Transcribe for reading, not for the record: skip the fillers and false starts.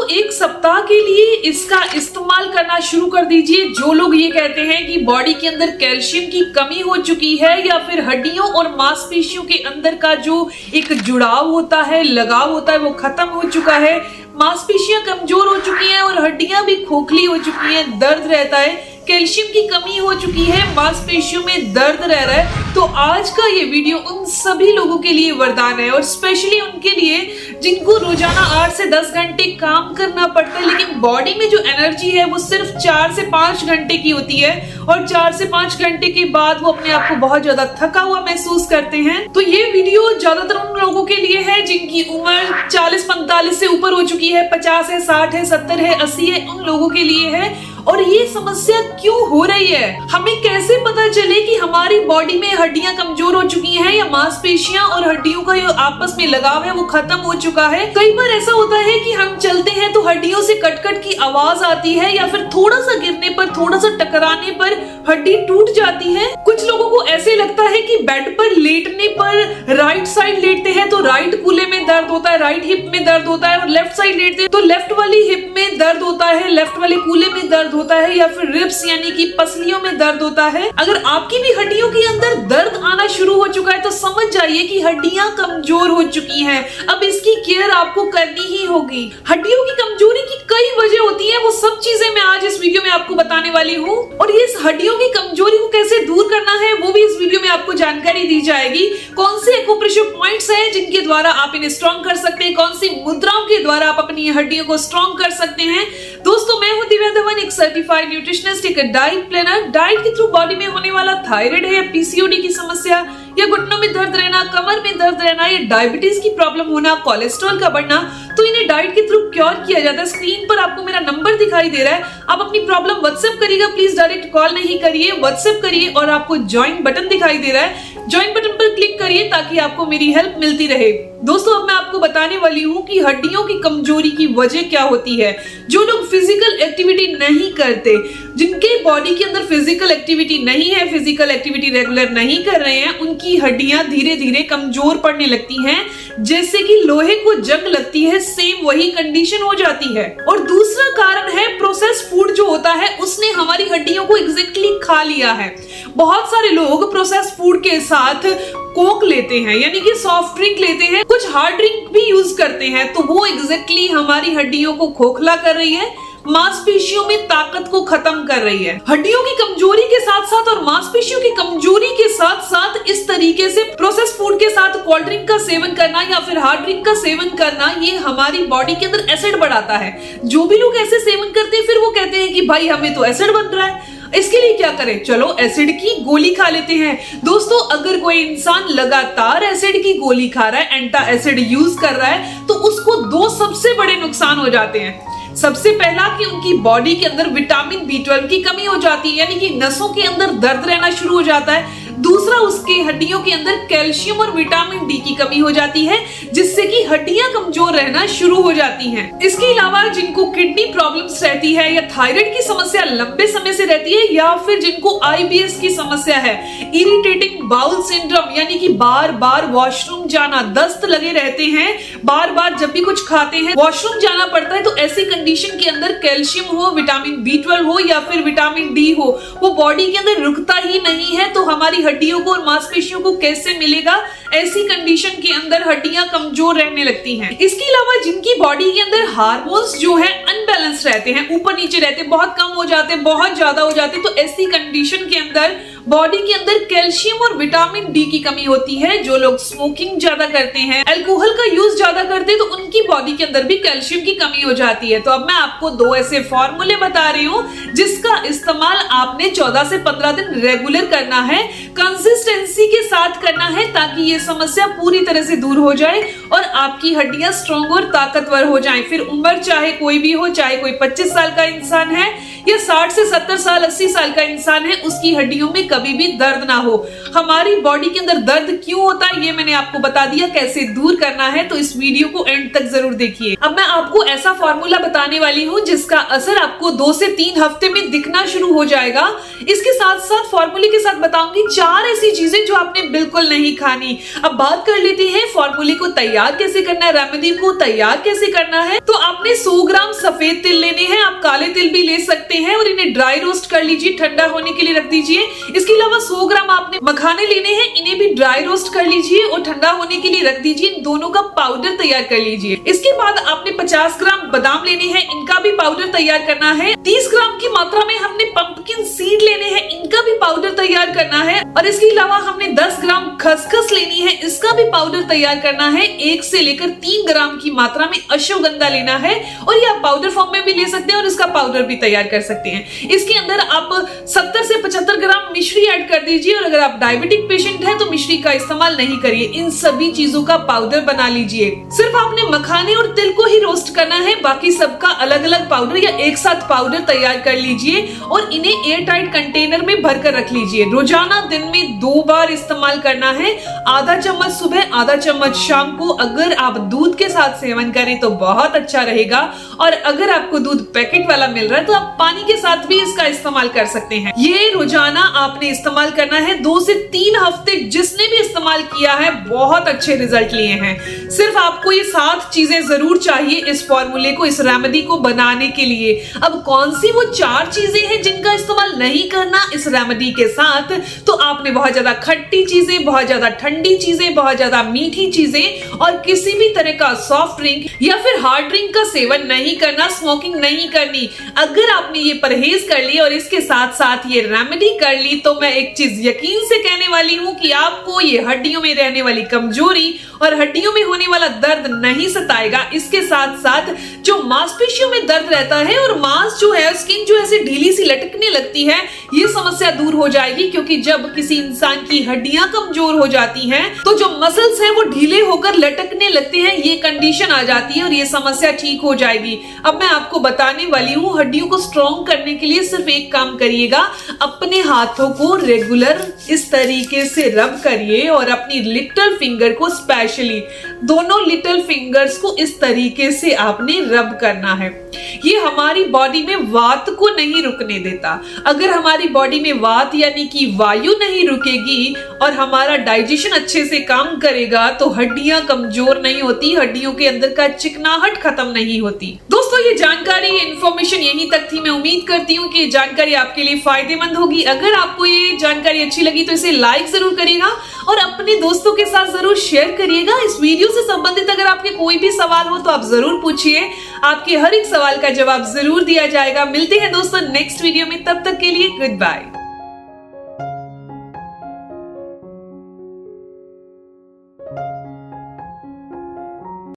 दोस्तों एक सप्ताह के लिए इसका इस्तेमाल करना शुरू कर दीजिए। जो लोग ये कहते हैं कि बॉडी के अंदर कैल्शियम की कमी हो चुकी है या फिर हड्डियों और मांसपेशियों के अंदर का जो एक जुड़ाव होता है, लगाव होता है, वो खत्म हो चुका है, मांसपेशियां कमजोर हो चुकी हैं और हड्डियां भी खोखली हो चुकी हैं, दर्द रहता है, कैल्शियम की कमी हो चुकी है, मांसपेशियों में दर्द रह रहा है, तो आज का ये वीडियो उन सभी लोगों के लिए वरदान है और स्पेशली उनके लिए जिनको रोजाना 8 से 10 घंटे काम करना पड़ता है लेकिन बॉडी में जो एनर्जी है वो सिर्फ 4 से 5 घंटे की होती है और 4 से 5 घंटे के बाद वो अपने आप को बहुत ज्यादा थका हुआ महसूस करते हैं। तो ये वीडियो ज्यादातर उन लोगों के लिए है जिनकी उम्र 40-45 से ऊपर हो चुकी है, 50 है, 60 है, 70 है, 80 है, उन लोगों के लिए है। और ये समस्या क्यों हो रही है, हमें कैसे पता चले कि हमारी बॉडी में हड्डियां कमजोर हो चुकी हैं या मांसपेशियां और हड्डियों का जो आपस में लगाव है वो खत्म हो चुका है। कई बार ऐसा होता है कि हम चलते हैं तो हड्डियों से कट-कट की आवाज आती है या फिर थोड़ा सा गिरने पर, थोड़ा सा टकराने पर हड्डी टूट जाती है। कुछ लोगों को ऐसे लगता है कि बेड पर लेटने पर राइट साइड लेटते हैं तो राइट कूल्हे में दर्द होता है, राइट हिप में दर्द होता है, और लेफ्ट साइड लेटते हैं तो लेफ्ट वाली हिप में दर्द होता है, लेफ्ट वाले कूल्हे में दर्द होता है, या फिर रिब्स यानी कि पसलियों में दर्द होता है। अगर आपकी भी हड्डियों के अंदर दर्द आना शुरू हो चुका है तो समझ जाइए कि हड्डियां कमजोर हो चुकी हैं। अब इसकी केयर आपको करनी ही होगी। हड्डियों की कमजोरी की कई वजह होती है, वो सब चीजें मैं आज इस वीडियो में आपको बताने वाली हूँ और ये हड्डियों की कमजोरी को कैसे दूर करना है वो भी इस वीडियो में आपको जानकारी दी जाएगी। कौन से एक्यूप्रेशर पॉइंट्स हैं जिनके द्वारा आप इन्हें स्ट्रॉन्ग कर सकते हैं, कौन सी मुद्राओं के द्वारा आप अपनी हड्डियों को स्ट्रॉन्ग कर सकते हैं। दोस्तों मैं हूं दिव्या धवन, एक सर्टिफाइड न्यूट्रिशनिस्ट, एक डाइट प्लानर। डाइट के थ्रू बॉडी में होने वाला थायराइड है या पीसीओडी की समस्या या घुटनों में दर्द रहना, कमर में दर्द रहना या डायबिटीज की प्रॉब्लम होना, कोलेस्ट्रॉल का बढ़ना, तो इन्हें डाइट के थ्रू क्योर किया जाता है। स्क्रीन पर आपको मेरा नंबर दिखाई दे रहा है, आप अपनी प्रॉब्लम व्हाट्सएप करिएगा, प्लीज डायरेक्ट कॉल नहीं करिए, व्हाट्सएप करिए और आपको ज्वाइन बटन दिखाई दे रहा है, ज्वाइन बटन पर क्लिक करिए ताकि आपको मेरी हेल्प मिलती रहे। दोस्तों अब मैं आपको बताने वाली हूँ कि हड्डियों की कमजोरी की वजह क्या होती है। जो लोग फिजिकल एक्टिविटी नहीं करते, जिनके बॉडी के अंदर फिजिकल एक्टिविटी नहीं है, फिजिकल एक्टिविटी रेगुलर नहीं कर रहे हैं, उनकी हड्डियां धीरे धीरे कमजोर पड़ने लगती हैं, जैसे कि लोहे को जंग लगती है, सेम वही कंडीशन हो जाती है। और दूसरा कारण है प्रोसेस फूड जो होता है उसने हमारी हड्डियों को एग्जैक्टली खा लिया है। बहुत सारे लोग प्रोसेस फूड के साथ कोक लेते हैं यानी कि सॉफ्ट ड्रिंक लेते हैं, कुछ हार्ड ड्रिंक भी यूज करते हैं, तो वो एग्जैक्टली हमारी हड्डियों को खोखला कर रही है, मांसपेशियों में ताकत को खत्म कर रही है। हड्डियों की कमजोरी के साथ साथ और मांसपेशियों की कमजोरी के साथ साथ इस तरीके से प्रोसेस फूड के साथ कोल्ड ड्रिंक का सेवन करना या फिर हार्ड ड्रिंक का सेवन करना, ये हमारी बॉडी के अंदर एसिड बढ़ाता है। जो भी लोग ऐसे सेवन करते हैं फिर वो कहते हैं कि भाई हमें तो एसिड बन रहा है, इसके लिए क्या करें, चलो एसिड की गोली खा लेते हैं। दोस्तों अगर कोई इंसान लगातार एसिड की गोली खा रहा है, एंटा एसिड यूज कर रहा है, तो उसको दो सबसे बड़े नुकसान हो जाते हैं। सबसे पहला कि उनकी बॉडी के अंदर विटामिन B12 की कमी हो जाती है यानी कि नसों के अंदर दर्द रहना शुरू हो जाता है। दूसरा उसके हड्डियों के अंदर कैल्शियम और विटामिन D की कमी हो जाती है जिससे कि हड्डियां कमजोर रहना शुरू हो जाती हैं। इसके अलावा जिनको किडनी प्रॉब्लम्स रहती है या थायराइड की समस्या लंबे समय से रहती है या फिर जिनको IBS की समस्या है, इरिटेटिंग बाउल सिंड्रोम यानी कि बार बार वॉशरूम जाना, दस्त लगे रहते हैं, बार बार जब भी कुछ खाते हैं वॉशरूम जाना पड़ता है, तो ऐसी कंडीशन के अंदर कैल्शियम हो, विटामिन B12 हो या फिर विटामिन D हो, वो बॉडी के अंदर रुकता ही नहीं है, तो हमारी हड्डियों को और मांसपेशियों को कैसे मिलेगा। ऐसी कंडीशन के अंदर हड्डियां कमजोर रहने लगती हैं। इसके अलावा जिनकी बॉडी के अंदर हार्मोन्स जो है अनबैलेंस रहते हैं, ऊपर नीचे रहते, बहुत कम हो जाते, बहुत ज्यादा हो जाते, तो ऐसी कंडीशन के अंदर बॉडी के अंदर कैल्शियम और विटामिन D की कमी होती है। जो लोग स्मोकिंग ज्यादा करते हैं, अल्कोहल का यूज ज्यादा करते हैं, तो उनकी बॉडी के अंदर भी कैल्शियम की कमी हो जाती है। तो अब मैं आपको दो ऐसे फॉर्मूले बता रही हूँ जिसका इस्तेमाल आपने 14 से 15 दिन रेगुलर करना है, कंसिस्टेंसी के साथ करना है ताकि ये समस्या पूरी तरह से दूर हो जाए और आपकी हड्डियां स्ट्रॉन्ग और ताकतवर हो जाएं। फिर उम्र चाहे कोई भी हो, चाहे कोई 25 साल का इंसान है या 60 से 70 साल 80 साल का इंसान है, उसकी हड्डियों में कभी भी दर्द ना हो। हमारी बॉडी के अंदर दर्द क्यों होता है ये मैंने आपको बता दिया, कैसे दूर करना है, तो इस वीडियो को एंड तक जरूर देखिए। अब मैं आपको ऐसा फॉर्मूला बताने वाली हूँ जिसका असर आपको 2 से 3 हफ्ते में दिखना शुरू हो जाएगा। इसके साथ साथ फॉर्मूले के साथ बताऊंगी 4 ऐसी चीजें जो आपने बिल्कुल नहीं खानी। अब बात कर लेते हैं फॉर्मूले को तैयार कैसे करना है, रेमेडी को तैयार कैसे करना है। तो आपने 100 ग्राम सफेद तिल लेने हैं, आप काले तिल भी ले सकते हैं और इन्हें ड्राई रोस्ट कर लीजिए, ठंडा होने के लिए रख दीजिए। इसके अलावा 100 ग्राम आपने मखाने लेने हैं, इन्हें भी ड्राई रोस्ट कर लीजिए और ठंडा होने के लिए रख दीजिए। इन दोनों का पाउडर तैयार कर लीजिए। इसके बाद आपने 50 ग्राम बादाम लेने हैं, इनका भी पाउडर तैयार करना है। 30 ग्राम की मात्रा में हमने पंपकिन सीड लेने हैं, इनका भी पाउडर तैयार करना है। और इसके अलावा हमने 10 ग्राम खसखस लेनी है, इसका भी पाउडर तैयार करना है। 1 से लेकर 3 ग्राम की मात्रा में अश्वगंधा लेना है और ये आप पाउडर फॉर्म में भी ले सकते हैं और इसका पाउडर भी तैयार कर सकते हैं। इसके अंदर आप 70 से 75 ग्राम मिश्री ऐड कर दीजिए और अगर आप डायबिटिक पेशेंट हैं तो मिश्री का इस्तेमाल नहीं करिए। इन सभी चीजों का पाउडर बना लीजिए। सिर्फ आपने मखाने और तिल को ही रोस्ट करना है, बाकी सबका अलग अलग पाउडर या एक साथ पाउडर तैयार कर लीजिए और इन्हें एयर टाइट कंटेनर में भरकर रख लीजिए। रोजाना दिन में 2 बार इस्तेमाल करना है, आधा चम्मच सुबह, आधा चम्मच शाम को। अगर आप दूध के साथ सेवन करें तो बहुत अच्छा रहेगा और अगर आपको दूध पैकेट वाला मिल रहा है तो आप पानी के साथ भी इसका इस्तेमाल कर सकते हैं। ये रोजाना आपने इस्तेमाल करना है 2 से 3 हफ्ते। जिसने भी इस्तेमाल किया है बहुत अच्छे रिजल्ट लिए हैं। सिर्फ आपको ये 7 चीजें जरूर चाहिए इस फॉर्मूले को, इस रेमेडी को बनाने के लिए। अब कौन सी वो 4 चीजें हैं जिनका इस्तेमाल नहीं करना इस रेमेडी के साथ? तो आपने बहुत ज्यादा खट्टी चीजें, बहुत ज्यादा ठंडी चीजें, बहुत ज्यादा मीठी चीजें और किसी भी तरह का सॉफ्ट ड्रिंक या फिर हार्ड ड्रिंक का सेवन नहीं करना, स्मोकिंग नहीं करनी। अगर आपने ये परहेज कर ली और इसके साथ साथ ये रेमेडी कर ली तो मैं एक चीज यकीन से कहने वाली हूं कि आपको ये हड्डियों में रहने वाली कमजोरी और हड्डियों में होने वाला दर्द नहीं सताएगा। इसके साथ साथ जो मांसपेशियों में दर्द रहता है और मांस जो है, स्किन जो ऐसे ढीली सी लटकने लगती है, ये समस्या दूर हो जाएगी। क्योंकि जब किसी इंसान की हड्डियां कमजोर हो जाती हैं तो जो मसल्स हैं वो ढीले होकर लटकने लगते हैं, ये कंडीशन आ जाती है और ये समस्या ठीक हो जाएगी। अब मैं आपको बताने वाली हूँ, हड्डियों को स्ट्रॉन्ग करने के लिए सिर्फ एक काम करिएगा, अपने हाथों को रेगुलर इस तरीके से रब करिए और अपनी लिटिल फिंगर को, स्पेशली दोनों लिटिल फिंगर्स को इस तरीके से आपने रब करना है। ये हमारी बॉडी में वात को नहीं रुकने देता। अगर हमारी बॉडी में वात यानी कि वायु नहीं रुकेगी और हमारा डाइजेशन अच्छे से काम करेगा तो हड्डियां कमजोर नहीं होती, हड्डियों के अंदर का चिकनाहट खत्म नहीं होती। दोस्तों ये जानकारी, ये इन्फॉर्मेशन यहीं तक थी। मैं उम्मीद करती हूँ कि ये जानकारी आपके लिए फायदेमंद होगी। अगर आपको ये जानकारी अच्छी लगी तो इसे लाइक जरूर करिएगा और अपने दोस्तों के साथ जरूर शेयर करिएगा। इस वीडियो से संबंधित अगर आपके कोई भी सवाल हो तो आप जरूर पूछिए, आपके हर एक सवाल का जवाब जरूर दिया जाएगा। मिलते हैं दोस्तों नेक्स्ट वीडियो में, तब तक के लिए गुड बाय।